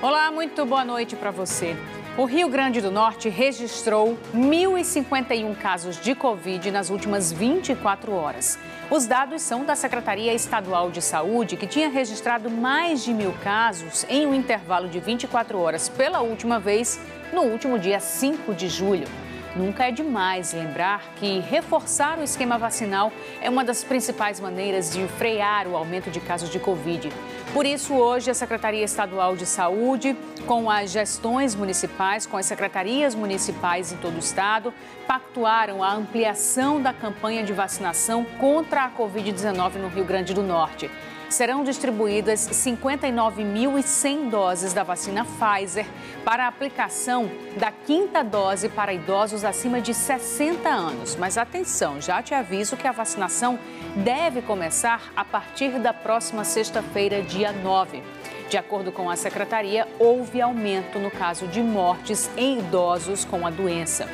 Olá, muito boa noite para você. O Rio Grande do Norte registrou 1.051 casos de Covid nas últimas 24 horas. Os dados são da Secretaria Estadual de Saúde, que tinha registrado mais de 1.000 casos em um intervalo de 24 horas pela última vez, no último dia 5 de julho. Nunca é demais lembrar que reforçar o esquema vacinal é uma das principais maneiras de frear o aumento de casos de Covid. Por isso, hoje, a Secretaria Estadual de Saúde, com as gestões municipais, com as secretarias municipais em todo o estado, pactuaram a ampliação da campanha de vacinação contra a Covid-19 no Rio Grande do Norte. Serão distribuídas 59.100 doses da vacina Pfizer para a aplicação da 5ª dose para idosos acima de 60 anos. Mas atenção, já te aviso que a vacinação deve começar a partir da próxima sexta-feira, dia 9. De acordo com a secretaria, houve aumento no caso de mortes em idosos com a doença.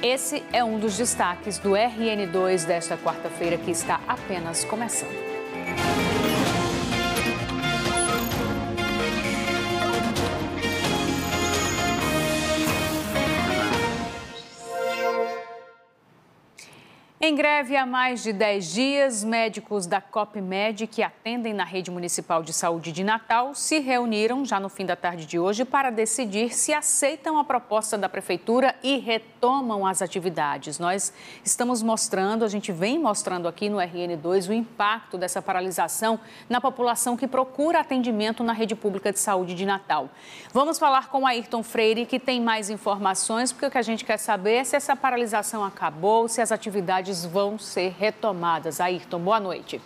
Esse é um dos destaques do RN2 desta quarta-feira, que está apenas começando. Em greve há mais de 10 dias, médicos da COPMED, que atendem na Rede Municipal de Saúde de Natal, se reuniram já no fim da tarde de hoje para decidir se aceitam a proposta da Prefeitura e retomam as atividades. Nós estamos mostrando, a gente vem mostrando aqui no RN2 o impacto dessa paralisação na população que procura atendimento na Rede Pública de Saúde de Natal. Vamos falar com Ayrton Freire, que tem mais informações, porque o que a gente quer saber é se essa paralisação acabou, se as atividades vão ser retomadas. Ayrton, boa noite.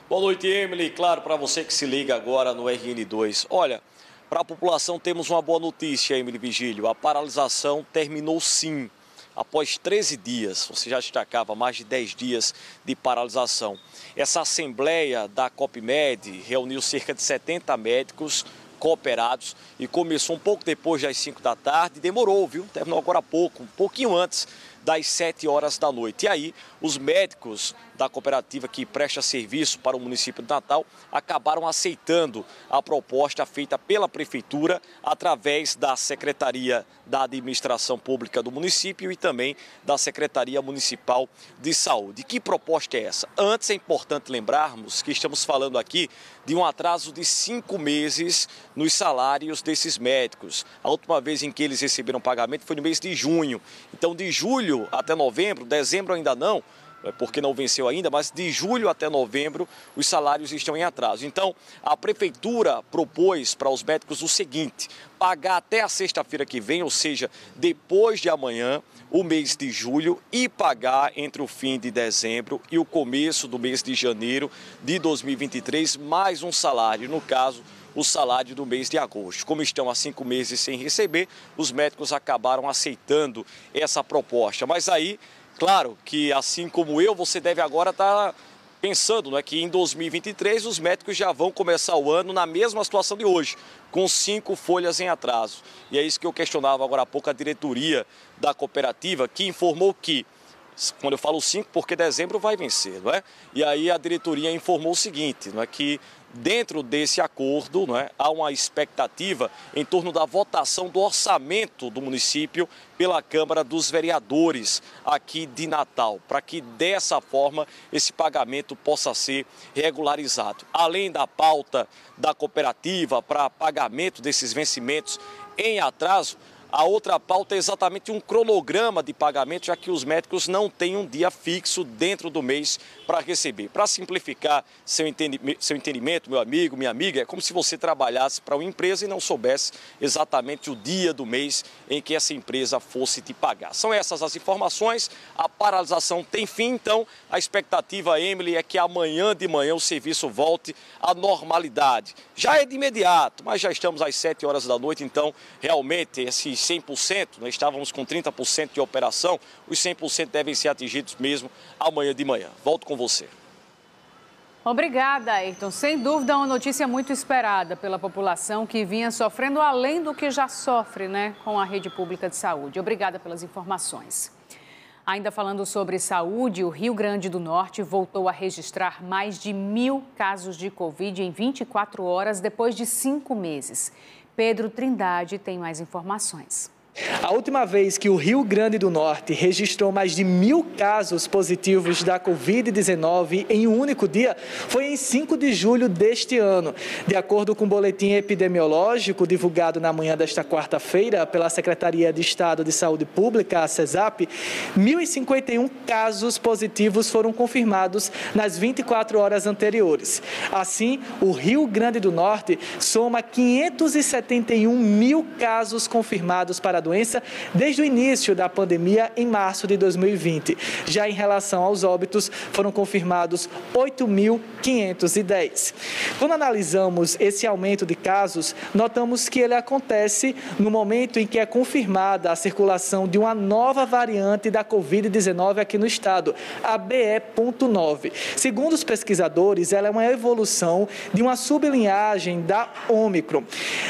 Boa noite, Emily. Claro, para você que se liga agora no RN2. Olha, para a população temos uma boa notícia, Emily Vigílio. A paralisação terminou sim. Após 13 dias, você já destacava mais de 10 dias de paralisação. Essa assembleia da COPMED reuniu cerca de 70 médicos cooperados e começou um pouco depois das 5 da tarde, demorou, viu? Terminou agora há pouco, um pouquinho antes das 7 horas da noite. E aí, os médicos da cooperativa que presta serviço para o município de Natal acabaram aceitando a proposta feita pela Prefeitura através da Secretaria da Administração Pública do município e também da Secretaria Municipal de Saúde. Que proposta é essa? Antes, é importante lembrarmos que estamos falando aqui de um atraso de 5 meses nos salários desses médicos. A última vez em que eles receberam pagamento foi no mês de junho. Então, de julho até novembro, dezembro ainda não, porque não venceu ainda, mas de julho até novembro os salários estão em atraso. Então, a Prefeitura propôs para os médicos o seguinte: pagar até a sexta-feira que vem, ou seja, depois de amanhã, o mês de julho, e pagar entre o fim de dezembro e o começo do mês de janeiro de 2023, mais um salário, no caso, o salário do mês de agosto. Como estão há 5 meses sem receber, os médicos acabaram aceitando essa proposta. Mas aí, claro que assim como eu, você deve agora estar pensando, né, que em 2023 os médicos já vão começar o ano na mesma situação de hoje, com 5 folhas em atraso. E é isso que eu questionava agora há pouco a diretoria da cooperativa, que informou que, quando eu falo 5, porque dezembro vai vencer, não é? E aí a diretoria informou o seguinte, não é, que dentro desse acordo, não é, há uma expectativa em torno da votação do orçamento do município pela Câmara dos Vereadores aqui de Natal, para que dessa forma esse pagamento possa ser regularizado. Além da pauta da cooperativa para pagamento desses vencimentos em atraso, a outra pauta é exatamente um cronograma de pagamento, já que os médicos não têm um dia fixo dentro do mês para receber. Para simplificar seu entendimento, meu amigo, minha amiga, é como se você trabalhasse para uma empresa e não soubesse exatamente o dia do mês em que essa empresa fosse te pagar. São essas as informações, a paralisação tem fim, então a expectativa, Emily, é que amanhã de manhã o serviço volte à normalidade. Já é de imediato, mas já estamos às 7 horas da noite, então realmente esses 100%, nós estávamos com 30% de operação, os 100% devem ser atingidos mesmo amanhã de manhã. Volto com você. Obrigada, Ayrton. Sem dúvida, uma notícia muito esperada pela população que vinha sofrendo além do que já sofre, né, com a rede pública de saúde. Obrigada pelas informações. Ainda falando sobre saúde, o Rio Grande do Norte voltou a registrar mais de 1.000 casos de Covid em 24 horas depois de 5 meses. Pedro Trindade tem mais informações. A última vez que o Rio Grande do Norte registrou mais de 1.000 casos positivos da Covid-19 em um único dia foi em 5 de julho deste ano. De acordo com o boletim epidemiológico divulgado na manhã desta quarta-feira pela Secretaria de Estado de Saúde Pública, a CESAP, 1.051 casos positivos foram confirmados nas 24 horas anteriores. Assim, o Rio Grande do Norte soma 571 mil casos confirmados para a doença desde o início da pandemia em março de 2020. Já em relação aos óbitos, foram confirmados 8.510. Quando analisamos esse aumento de casos, notamos que ele acontece no momento em que é confirmada a circulação de uma nova variante da Covid-19 aqui no estado, a BE.9. Segundo os pesquisadores, ela é uma evolução de uma sublinhagem da Ômicron.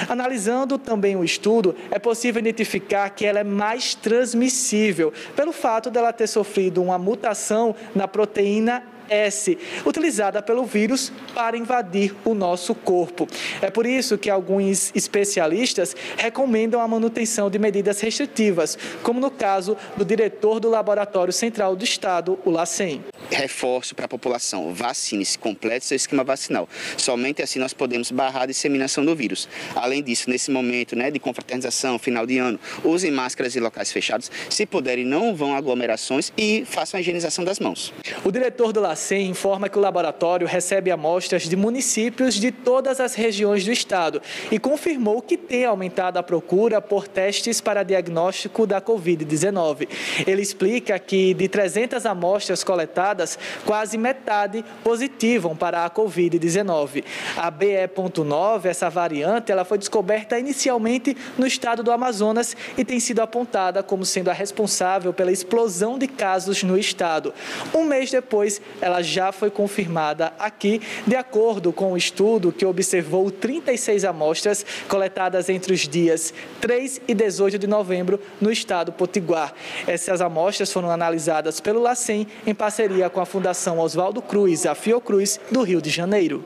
Analisando também o estudo, é possível identificar que ela é mais transmissível, pelo fato dela ter sofrido uma mutação na proteína S, utilizada pelo vírus para invadir o nosso corpo. É por isso que alguns especialistas recomendam a manutenção de medidas restritivas, como no caso do diretor do Laboratório Central do Estado, o LACEN. Reforço para a população, vacine-se, complete seu esquema vacinal. Somente assim nós podemos barrar a disseminação do vírus. Além disso, nesse momento de confraternização, final de ano, usem máscaras em locais fechados. Se puderem, não vão a aglomerações e façam a higienização das mãos. O diretor do LACEN informa que o laboratório recebe amostras de municípios de todas as regiões do estado e confirmou que tem aumentado a procura por testes para diagnóstico da Covid-19. Ele explica que de 300 amostras coletadas, quase metade positivam para a Covid-19. A BE.9, essa variante, ela foi descoberta inicialmente no estado do Amazonas e tem sido apontada como sendo a responsável pela explosão de casos no estado. Um mês depois, ela já foi confirmada aqui, de acordo com o estudo que observou 36 amostras coletadas entre os dias 3 e 18 de novembro no estado potiguar. Essas amostras foram analisadas pelo LACEN em parceria com a Fundação Oswaldo Cruz, a Fiocruz, do Rio de Janeiro.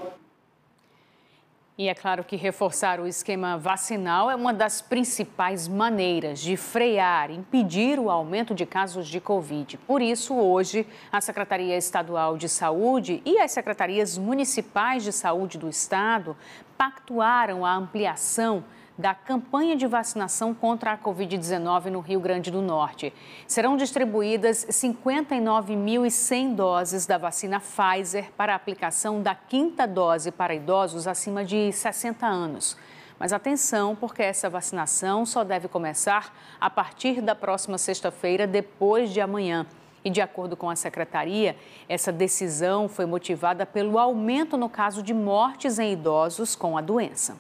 E é claro que reforçar o esquema vacinal é uma das principais maneiras de frear, impedir o aumento de casos de Covid. Por isso, hoje, a Secretaria Estadual de Saúde e as secretarias municipais de saúde do estado pactuaram a ampliação da campanha de vacinação contra a Covid-19 no Rio Grande do Norte. Serão distribuídas 59.100 doses da vacina Pfizer para a aplicação da 5ª dose para idosos acima de 60 anos. Mas atenção, porque essa vacinação só deve começar a partir da próxima sexta-feira, depois de amanhã. E, de acordo com a secretaria, essa decisão foi motivada pelo aumento no caso de mortes em idosos com a doença.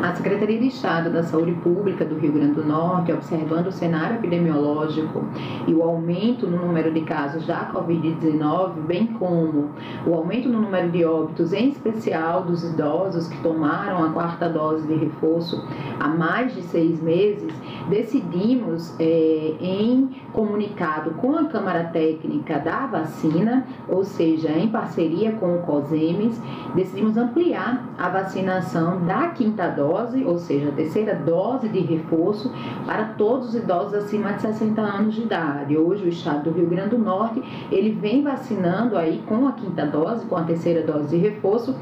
A Secretaria de Estado da Saúde Pública do Rio Grande do Norte, observando o cenário epidemiológico e o aumento no número de casos da Covid-19, bem como o aumento no número de óbitos, em especial dos idosos que tomaram a 4ª dose de reforço há mais de 6 meses, decidimos, em comunicado com a Câmara Técnica da Vacina, ou seja, em parceria com o COSEMES, decidimos ampliar a vacinação da 5ª dose, ou seja, a 3ª dose de reforço para todos os idosos acima de 60 anos de idade. Hoje o estado do Rio Grande do Norte, ele vem vacinando aí com a 5ª dose, com a 3ª dose de reforço,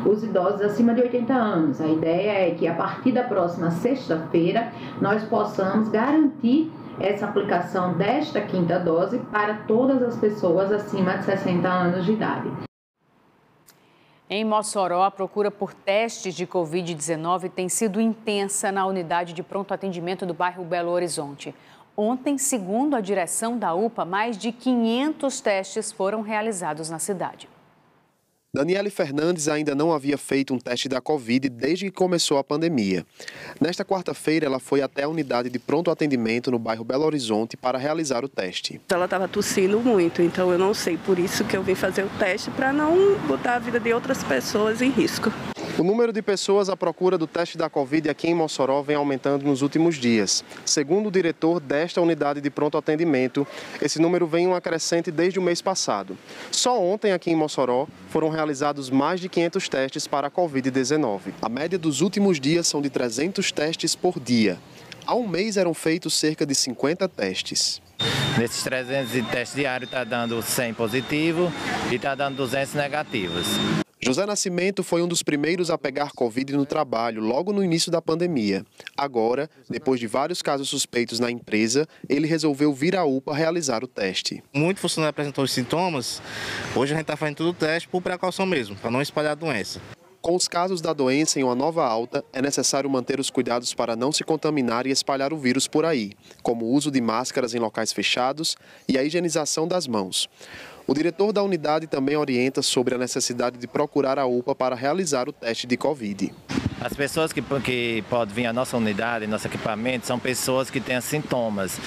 os idosos acima de 80 anos. A ideia é que a partir da próxima sexta-feira nós possamos garantir essa aplicação desta 5ª dose para todas as pessoas acima de 60 anos de idade. Em Mossoró, a procura por testes de Covid-19 tem sido intensa na unidade de pronto atendimento do bairro Belo Horizonte. Ontem, segundo a direção da UPA, mais de 500 testes foram realizados na cidade. Daniele Fernandes ainda não havia feito um teste da Covid desde que começou a pandemia. Nesta quarta-feira, ela foi até a unidade de pronto atendimento no bairro Belo Horizonte para realizar o teste. Ela estava tossindo muito, então eu não sei, por isso que eu vim fazer o teste, para não botar a vida de outras pessoas em risco. O número de pessoas à procura do teste da Covid aqui em Mossoró vem aumentando nos últimos dias. Segundo o diretor desta unidade de pronto atendimento, esse número vem em uma crescente desde o mês passado. Só ontem aqui em Mossoró foram realizados mais de 500 testes para a Covid-19. A média dos últimos dias são de 300 testes por dia. Há um mês eram feitos cerca de 50 testes. Nesses 300 de testes diários está dando 100 positivos e está dando 200 negativos. José Nascimento foi um dos primeiros a pegar Covid no trabalho, logo no início da pandemia. Agora, depois de vários casos suspeitos na empresa, ele resolveu vir à UPA realizar o teste. Muito funcionário apresentou os sintomas, hoje a gente está fazendo todo o teste por precaução mesmo, para não espalhar a doença. Com os casos da doença em uma nova alta, é necessário manter os cuidados para não se contaminar e espalhar o vírus por aí, como o uso de máscaras em locais fechados e a higienização das mãos. O diretor da unidade também orienta sobre a necessidade de procurar a UPA para realizar o teste de Covid. As pessoas que podem vir à nossa unidade, nosso equipamento, são pessoas que têm sintomas,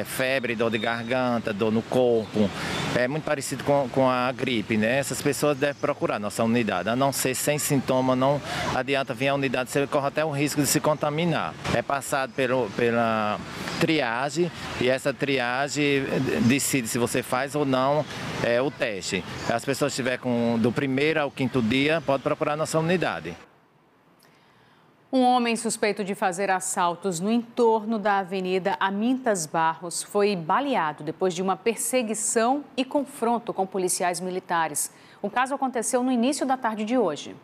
febre, dor de garganta, dor no corpo, é muito parecido com a gripe, né? Essas pessoas devem procurar nossa unidade, a não ser sem sintoma, não adianta vir à unidade, você corre até o risco de se contaminar. É passado pela triagem e essa triagem decide se você faz ou não o teste. As pessoas que estiverem do 1º ao 5º dia, pode procurar nossa unidade. Um homem suspeito de fazer assaltos no entorno da Avenida Amintas Barros foi baleado depois de uma perseguição e confronto com policiais militares. O caso aconteceu no início da tarde de hoje.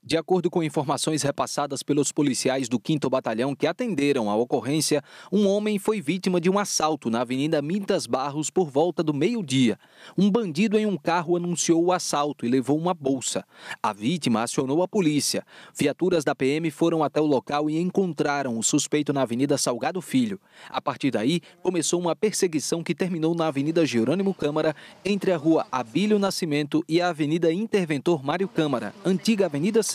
De acordo com informações repassadas pelos policiais do 5º Batalhão que atenderam a ocorrência, um homem foi vítima de um assalto na Avenida Amintas Barros por volta do meio-dia. Um bandido em um carro anunciou o assalto e levou uma bolsa. A vítima acionou a polícia. Viaturas da PM foram até o local e encontraram o suspeito na Avenida Salgado Filho. A partir daí, começou uma perseguição que terminou na Avenida Jerônimo Câmara, entre a Rua Abílio Nascimento e a Avenida Interventor Mário Câmara, antiga Avenida 6.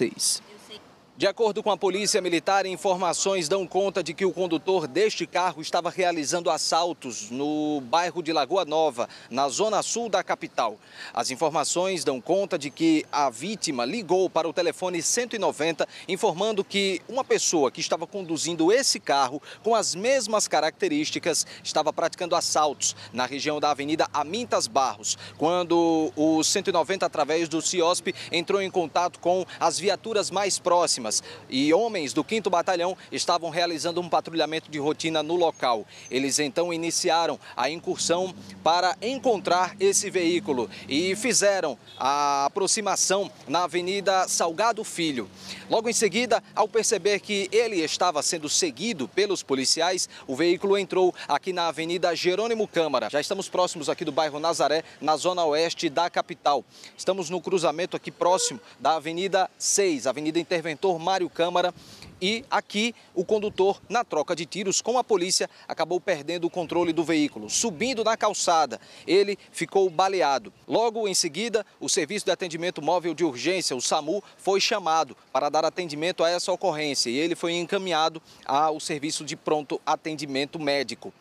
De acordo com a Polícia Militar, informações dão conta de que o condutor deste carro estava realizando assaltos no bairro de Lagoa Nova, na zona sul da capital. As informações dão conta de que a vítima ligou para o telefone 190, informando que uma pessoa que estava conduzindo esse carro com as mesmas características estava praticando assaltos na região da Avenida Amintas Barros. Quando o 190, através do CIOSP, entrou em contato com as viaturas mais próximas, e homens do 5º Batalhão estavam realizando um patrulhamento de rotina no local. Eles então iniciaram a incursão para encontrar esse veículo e fizeram a aproximação na Avenida Salgado Filho. Logo em seguida, ao perceber que ele estava sendo seguido pelos policiais, o veículo entrou aqui na Avenida Jerônimo Câmara. Já estamos próximos aqui do bairro Nazaré, na zona oeste da capital. Estamos no cruzamento aqui próximo da Avenida 6, Avenida Interventor Mário Câmara, e aqui o condutor, na troca de tiros com a polícia, acabou perdendo o controle do veículo. Subindo na calçada, ele ficou baleado. Logo em seguida, o Serviço de Atendimento Móvel de Urgência, o SAMU, foi chamado para dar atendimento a essa ocorrência e ele foi encaminhado ao Serviço de Pronto Atendimento Médico.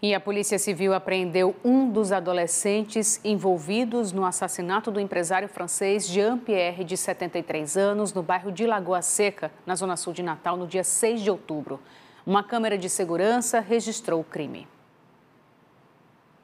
E a Polícia Civil apreendeu um dos adolescentes envolvidos no assassinato do empresário francês Jean-Pierre, de 73 anos, no bairro de Lagoa Seca, na zona sul de Natal, no dia 6 de outubro. Uma câmera de segurança registrou o crime.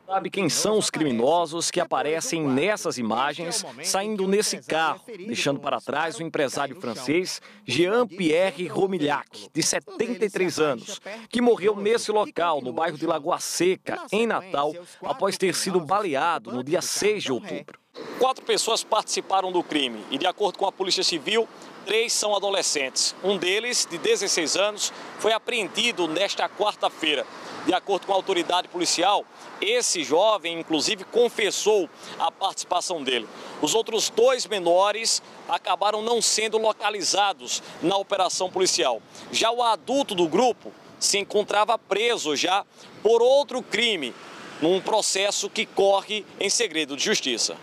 Sabe quem são os criminosos que aparecem nessas imagens, saindo nesse carro, deixando para trás o empresário francês Jean-Pierre Romillac, de 73 anos, que morreu nesse local, no bairro de Lagoa Seca, em Natal, após ter sido baleado no dia 6 de outubro. 4 pessoas participaram do crime e, de acordo com a Polícia Civil, 3 são adolescentes. Um deles, de 16 anos, foi apreendido nesta quarta-feira. De acordo com a autoridade policial, esse jovem, inclusive, confessou a participação dele. Os outros 2 menores acabaram não sendo localizados na operação policial. Já o adulto do grupo se encontrava preso já por outro crime, num processo que corre em segredo de justiça.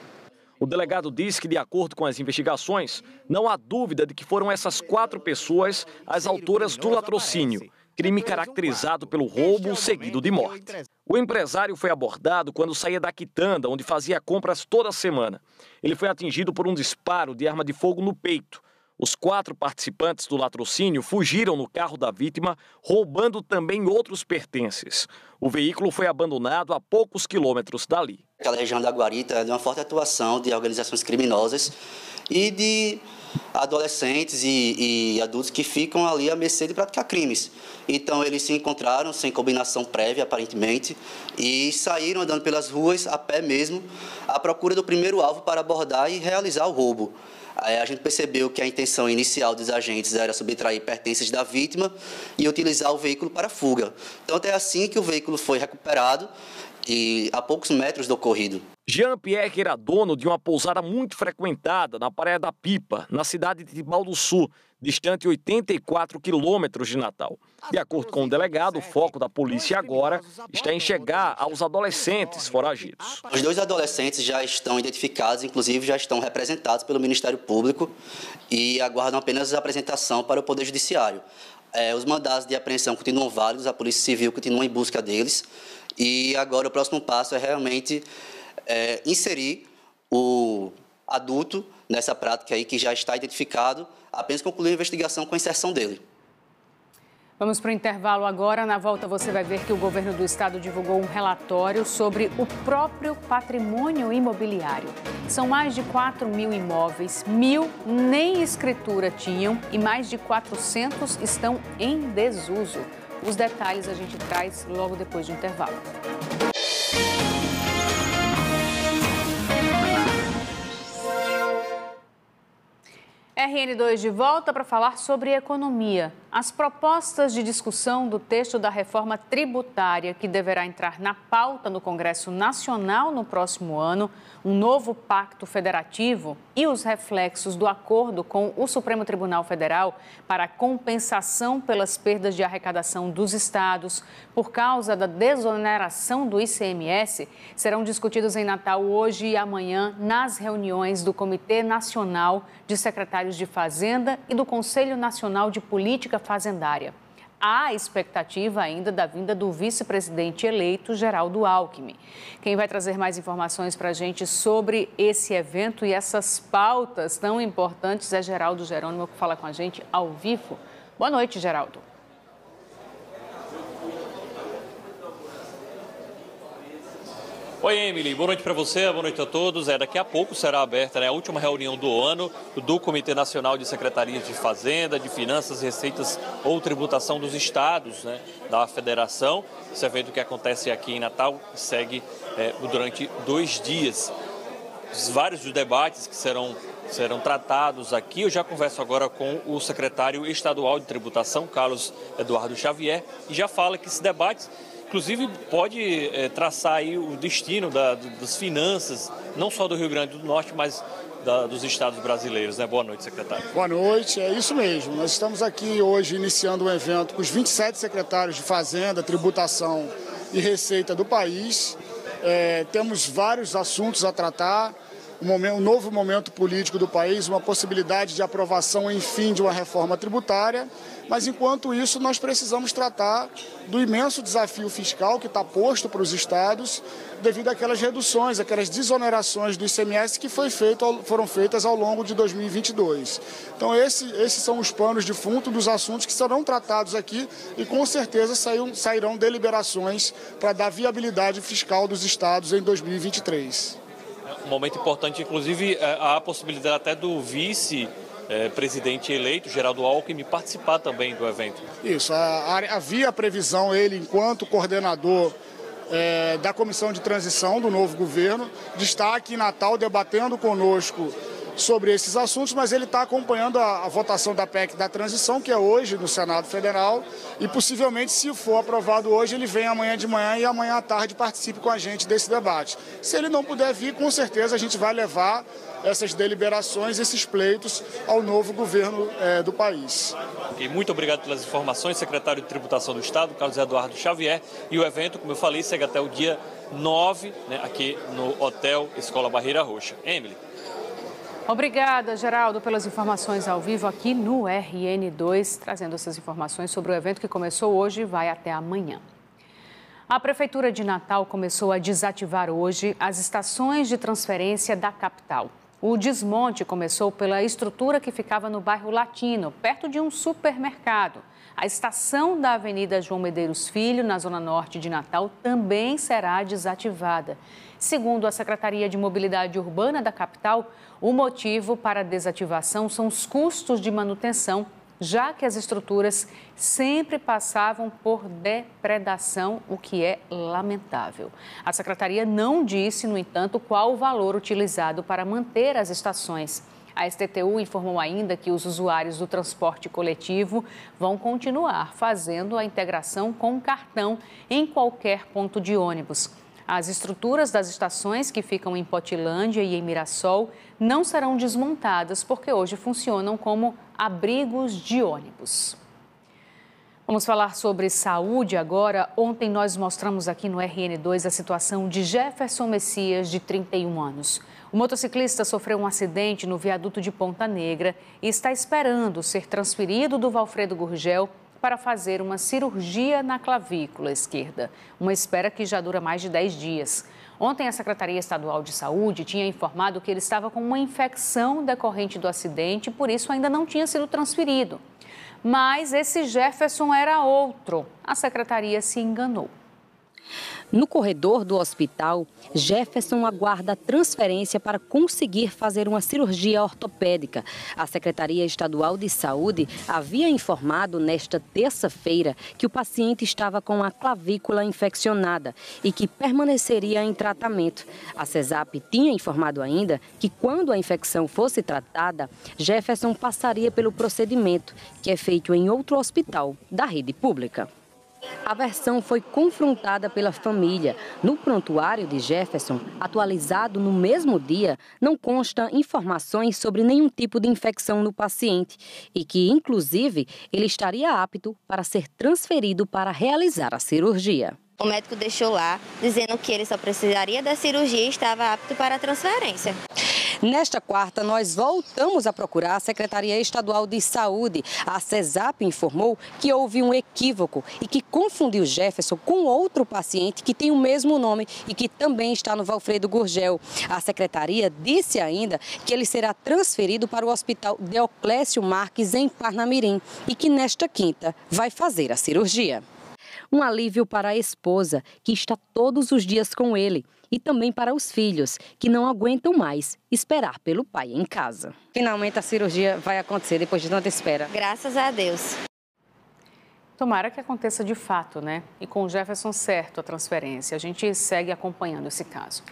O delegado disse que, de acordo com as investigações, não há dúvida de que foram essas 4 pessoas as autoras do latrocínio. crime caracterizado pelo roubo seguido de morte. O empresário foi abordado quando saía da quitanda, onde fazia compras toda semana. Ele foi atingido por um disparo de arma de fogo no peito. Os 4 participantes do latrocínio fugiram no carro da vítima, roubando também outros pertences. O veículo foi abandonado a poucos quilômetros dali. Aquela região da Guarita é de uma forte atuação de organizações criminosas e de adolescentes e adultos que ficam ali à mercê de praticar crimes. Então eles se encontraram sem combinação prévia, aparentemente, e saíram andando pelas ruas, a pé mesmo, à procura do primeiro alvo para abordar e realizar o roubo. Aí a gente percebeu que a intenção inicial dos agentes era subtrair pertences da vítima e utilizar o veículo para fuga. Então é assim que o veículo foi recuperado e a poucos metros do ocorrido. Jean-Pierre era dono de uma pousada muito frequentada na Praia da Pipa, na cidade de Tibau do Sul, distante 84 quilômetros de Natal. De acordo com o delegado, o foco da polícia agora está em chegar aos adolescentes foragidos. Os 2 adolescentes já estão identificados, inclusive já estão representados pelo Ministério Público e aguardam apenas a apresentação para o Poder Judiciário. Os mandados de apreensão continuam válidos, a Polícia Civil continua em busca deles e agora o próximo passo é realmente inserir o adulto nessa prática aí que já está identificado, apenas concluir a investigação com a inserção dele. Vamos para o intervalo agora. Na volta você vai ver que o governo do estado divulgou um relatório sobre o próprio patrimônio imobiliário. São mais de 4.000 imóveis, 1.000 nem escritura tinham e mais de 400 estão em desuso. Os detalhes a gente traz logo depois do intervalo. RN2 de volta para falar sobre economia. As propostas de discussão do texto da reforma tributária que deverá entrar na pauta no Congresso Nacional no próximo ano, um novo pacto federativo e os reflexos do acordo com o Supremo Tribunal Federal para a compensação pelas perdas de arrecadação dos estados por causa da desoneração do ICMS serão discutidos em Natal hoje e amanhã nas reuniões do Comitê Nacional de Secretários de Fazenda e do Conselho Nacional de Política Fazendária. Há expectativa ainda da vinda do vice-presidente eleito, Geraldo Alckmin. Quem vai trazer mais informações para a gente sobre esse evento e essas pautas tão importantes é Geraldo Jerônimo, que fala com a gente ao vivo. Boa noite, Geraldo. Oi, Emily. Boa noite para você, boa noite a todos. Daqui a pouco será aberta a última reunião do ano do Comitê Nacional de Secretarias de Fazenda, de Finanças, Receitas ou Tributação dos Estados, da Federação. Esse evento que acontece aqui em Natal segue durante 2 dias. Vários dos debates que serão tratados aqui. Eu já converso agora com o secretário estadual de Tributação, Carlos Eduardo Xavier, e já fala que esse debate inclusive pode traçar aí o destino das finanças, não só do Rio Grande do Norte, mas dos estados brasileiros. Boa noite, secretário. Boa noite, é isso mesmo. Nós estamos aqui hoje iniciando um evento com os 27 secretários de Fazenda, Tributação e Receita do país. Temos vários assuntos a tratar, um novo momento político do país, uma possibilidade de aprovação, enfim, de uma reforma tributária. Mas, enquanto isso, nós precisamos tratar do imenso desafio fiscal que está posto para os estados devido àquelas reduções, aquelas desonerações do ICMS que foram feitas ao longo de 2022. Então, esses são os panos de fundo dos assuntos que serão tratados aqui e, com certeza, sairão deliberações para dar viabilidade fiscal dos estados em 2023. Um momento importante, inclusive, há a possibilidade até do vice-presidente eleito, Geraldo Alckmin, participar também do evento. Isso, havia a previsão, ele, enquanto coordenador da comissão de transição do novo governo, de estar aqui em Natal debatendo conosco sobre esses assuntos, mas ele está acompanhando a votação da PEC da transição, que é hoje no Senado Federal, e possivelmente, se for aprovado hoje, ele vem amanhã de manhã e amanhã à tarde participe com a gente desse debate. Se ele não puder vir, com certeza a gente vai levar essas deliberações, esses pleitos ao novo governo do país. Okay, muito obrigado pelas informações, secretário de Tributação do Estado, Carlos Eduardo Xavier. E o evento, como eu falei, segue até o dia 9, aqui no Hotel Escola Barreira Roxa. Emily. Obrigada, Geraldo, pelas informações ao vivo aqui no RN2, trazendo essas informações sobre o evento que começou hoje e vai até amanhã. A Prefeitura de Natal começou a desativar hoje as estações de transferência da capital. O desmonte começou pela estrutura que ficava no bairro Latino, perto de um supermercado. A estação da Avenida João Medeiros Filho, na zona norte de Natal, também será desativada. Segundo a Secretaria de Mobilidade Urbana da capital, o motivo para a desativação são os custos de manutenção, já que as estruturas sempre passavam por depredação, o que é lamentável. A Secretaria não disse, no entanto, qual o valor utilizado para manter as estações. A STTU informou ainda que os usuários do transporte coletivo vão continuar fazendo a integração com o cartão em qualquer ponto de ônibus. As estruturas das estações que ficam em Potilândia e em Mirassol não serão desmontadas porque hoje funcionam como abrigos de ônibus. Vamos falar sobre saúde agora. Ontem nós mostramos aqui no RN2 a situação de Jefferson Messias, de 31 anos. O motociclista sofreu um acidente no viaduto de Ponta Negra e está esperando ser transferido do Valfredo Gurgel para fazer uma cirurgia na clavícula esquerda, uma espera que já dura mais de 10 dias. Ontem, a Secretaria Estadual de Saúde tinha informado que ele estava com uma infecção decorrente do acidente e, por isso, ainda não tinha sido transferido. Mas esse Jefferson era outro. A Secretaria se enganou. No corredor do hospital, Jefferson aguarda a transferência para conseguir fazer uma cirurgia ortopédica. A Secretaria Estadual de Saúde havia informado nesta terça-feira que o paciente estava com a clavícula infeccionada e que permaneceria em tratamento. A CESAP tinha informado ainda que quando a infecção fosse tratada, Jefferson passaria pelo procedimento, que é feito em outro hospital da rede pública. A versão foi confrontada pela família. No prontuário de Jefferson, atualizado no mesmo dia, não consta informações sobre nenhum tipo de infecção no paciente e que, inclusive, ele estaria apto para ser transferido para realizar a cirurgia. O médico deixou lá, dizendo que ele só precisaria da cirurgia e estava apto para a transferência. Nesta quarta, nós voltamos a procurar a Secretaria Estadual de Saúde. A CESAP informou que houve um equívoco e que confundiu Jefferson com outro paciente que tem o mesmo nome e que também está no Valfredo Gurgel. A Secretaria disse ainda que ele será transferido para o Hospital Deoclésio Marques, em Parnamirim, e que nesta quinta vai fazer a cirurgia. Um alívio para a esposa, que está todos os dias com ele, e também para os filhos, que não aguentam mais esperar pelo pai em casa. Finalmente a cirurgia vai acontecer depois de tanta espera. Graças a Deus. Tomara que aconteça de fato, né? E com o Jefferson certo a transferência. A gente segue acompanhando esse caso.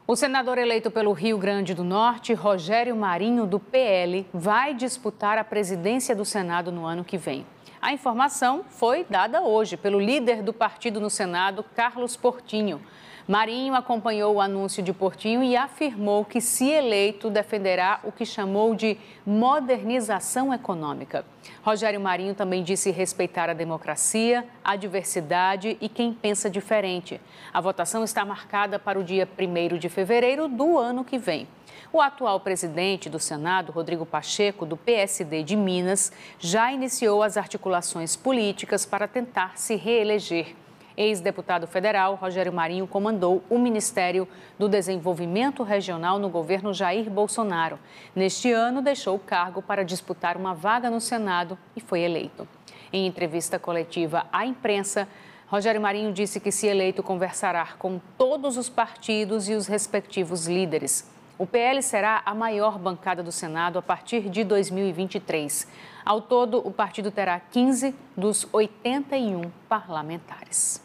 O senador eleito pelo Rio Grande do Norte, Rogério Marinho, do PL, vai disputar a presidência do Senado no ano que vem. A informação foi dada hoje pelo líder do partido no Senado, Carlos Portinho. Marinho acompanhou o anúncio de Portinho e afirmou que, se eleito, defenderá o que chamou de modernização econômica. Rogério Marinho também disse respeitar a democracia, a diversidade e quem pensa diferente. A votação está marcada para o dia 1º de fevereiro do ano que vem. O atual presidente do Senado, Rodrigo Pacheco, do PSD de Minas, já iniciou as articulações políticas para tentar se reeleger. Ex-deputado federal, Rogério Marinho comandou o Ministério do Desenvolvimento Regional no governo Jair Bolsonaro. Neste ano, deixou o cargo para disputar uma vaga no Senado e foi eleito. Em entrevista coletiva à imprensa, Rogério Marinho disse que, se eleito, conversará com todos os partidos e os respectivos líderes. O PL será a maior bancada do Senado a partir de 2023. Ao todo, o partido terá 15 dos 81 parlamentares.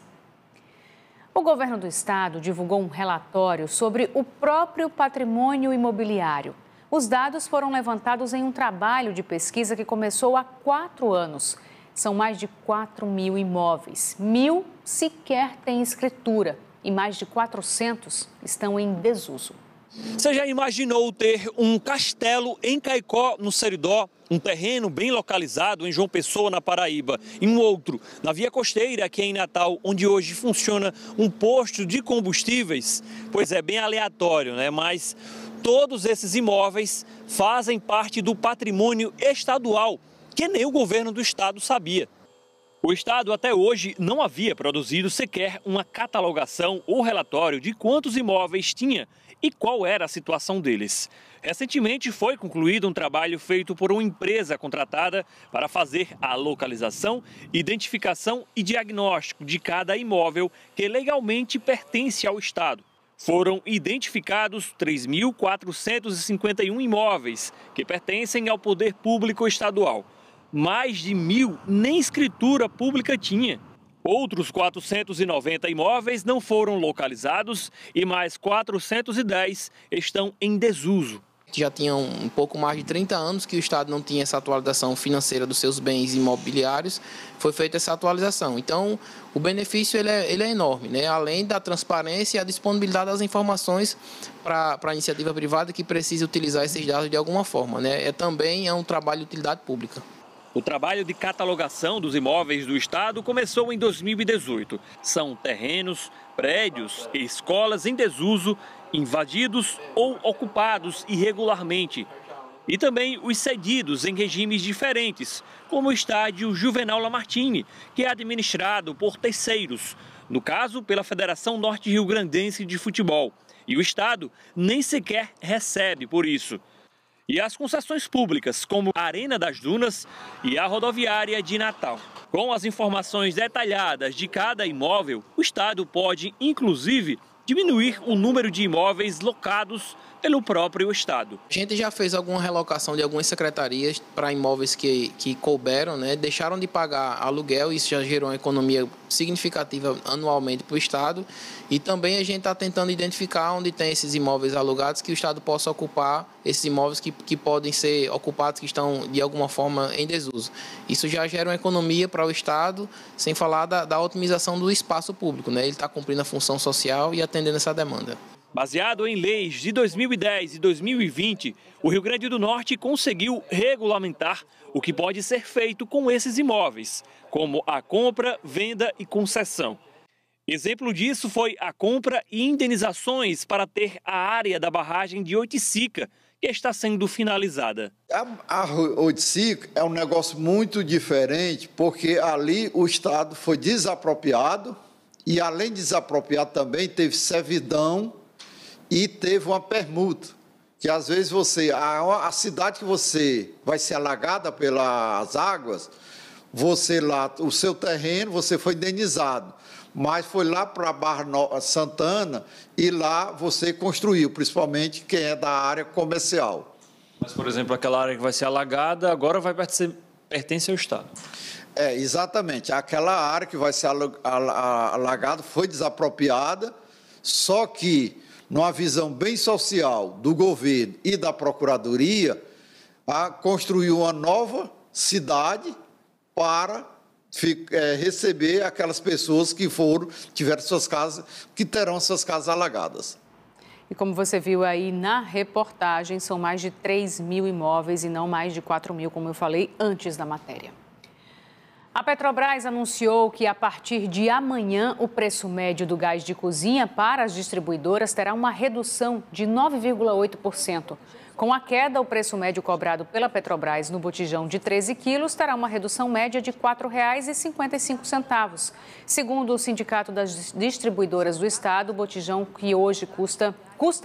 O governo do estado divulgou um relatório sobre o próprio patrimônio imobiliário. Os dados foram levantados em um trabalho de pesquisa que começou há 4 anos. São mais de 4.000 imóveis. 1.000 sequer têm escritura e mais de 400 estão em desuso. Você já imaginou ter um castelo em Caicó, no Seridó, um terreno bem localizado em João Pessoa, na Paraíba, e um outro na Via Costeira, aqui em Natal, onde hoje funciona um posto de combustíveis? Pois é, bem aleatório, né? Mas Todos esses imóveis fazem parte do patrimônio estadual, que nem o governo do estado sabia. O estado até hoje não havia produzido sequer uma catalogação ou relatório de quantos imóveis tinha e qual era a situação deles. Recentemente foi concluído um trabalho feito por uma empresa contratada para fazer a localização, identificação e diagnóstico de cada imóvel que legalmente pertence ao estado. Foram identificados 3.451 imóveis que pertencem ao poder público estadual. Mais de 1.000 nem escritura pública tinha. Outros 490 imóveis não foram localizados e mais 410 estão em desuso. Já tinha um pouco mais de 30 anos que o Estado não tinha essa atualização financeira dos seus bens imobiliários, foi feita essa atualização. Então, o benefício ele é enorme, né? Além da transparência e a disponibilidade das informações para a iniciativa privada que precisa utilizar esses dados de alguma forma, né? Também é um trabalho de utilidade pública. O trabalho de catalogação dos imóveis do estado começou em 2018. São terrenos, prédios e escolas em desuso, invadidos ou ocupados irregularmente. E também os cedidos em regimes diferentes, como o estádio Juvenal Lamartine, que é administrado por terceiros, no caso pela Federação Norte-Riograndense de Futebol. E o estado nem sequer recebe por isso. E as concessões públicas, como a Arena das Dunas e a rodoviária de Natal. Com as informações detalhadas de cada imóvel, o estado pode, inclusive, diminuir o número de imóveis locados pelo próprio estado. A gente já fez alguma relocação de algumas secretarias para imóveis que couberam, né? Deixaram de pagar aluguel, isso já gerou uma economia significativa anualmente para o estado. E também a gente está tentando identificar onde tem esses imóveis alugados que o estado possa ocupar, esses imóveis que podem ser ocupados, que estão de alguma forma em desuso. Isso já gera uma economia para o estado, sem falar da otimização do espaço público, né? Ele está cumprindo a função social e atendendo essa demanda. Baseado em leis de 2010 e 2020, o Rio Grande do Norte conseguiu regulamentar o que pode ser feito com esses imóveis, como a compra, venda e concessão. Exemplo disso foi a compra e indenizações para ter a área da barragem de Oiticica, que está sendo finalizada. A Oiticica é um negócio muito diferente, porque ali o Estado foi desapropriado e, além de desapropriado, também teve servidão e teve uma permuta, que às vezes a cidade que você vai ser alagada pelas águas, você lá, o seu terreno, você foi indenizado, mas foi lá para a Barra Santana e lá você construiu, principalmente quem é da área comercial. Mas, por exemplo, aquela área que vai ser alagada, agora pertence ao Estado. Exatamente. Aquela área que vai ser alagada foi desapropriada, só que numa visão bem social do governo e da Procuradoria, construiu uma nova cidade para receber aquelas pessoas que tiveram suas casas, que terão suas casas alagadas. E como você viu aí na reportagem, são mais de 3.000 imóveis e não mais de 4.000, como eu falei antes da matéria. A Petrobras anunciou que, a partir de amanhã, o preço médio do gás de cozinha para as distribuidoras terá uma redução de 9,8%. Com a queda, o preço médio cobrado pela Petrobras no botijão de 13 quilos terá uma redução média de R$ 4,55. Segundo o Sindicato das Distribuidoras do Estado, o botijão que hoje custa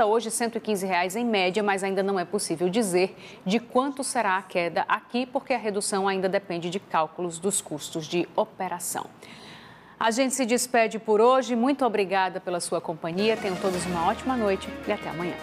hoje R$ 115 em média, mas ainda não é possível dizer de quanto será a queda aqui, porque a redução ainda depende de cálculos dos custos de operação. A gente se despede por hoje. Muito obrigada pela sua companhia. Tenham todos uma ótima noite e até amanhã.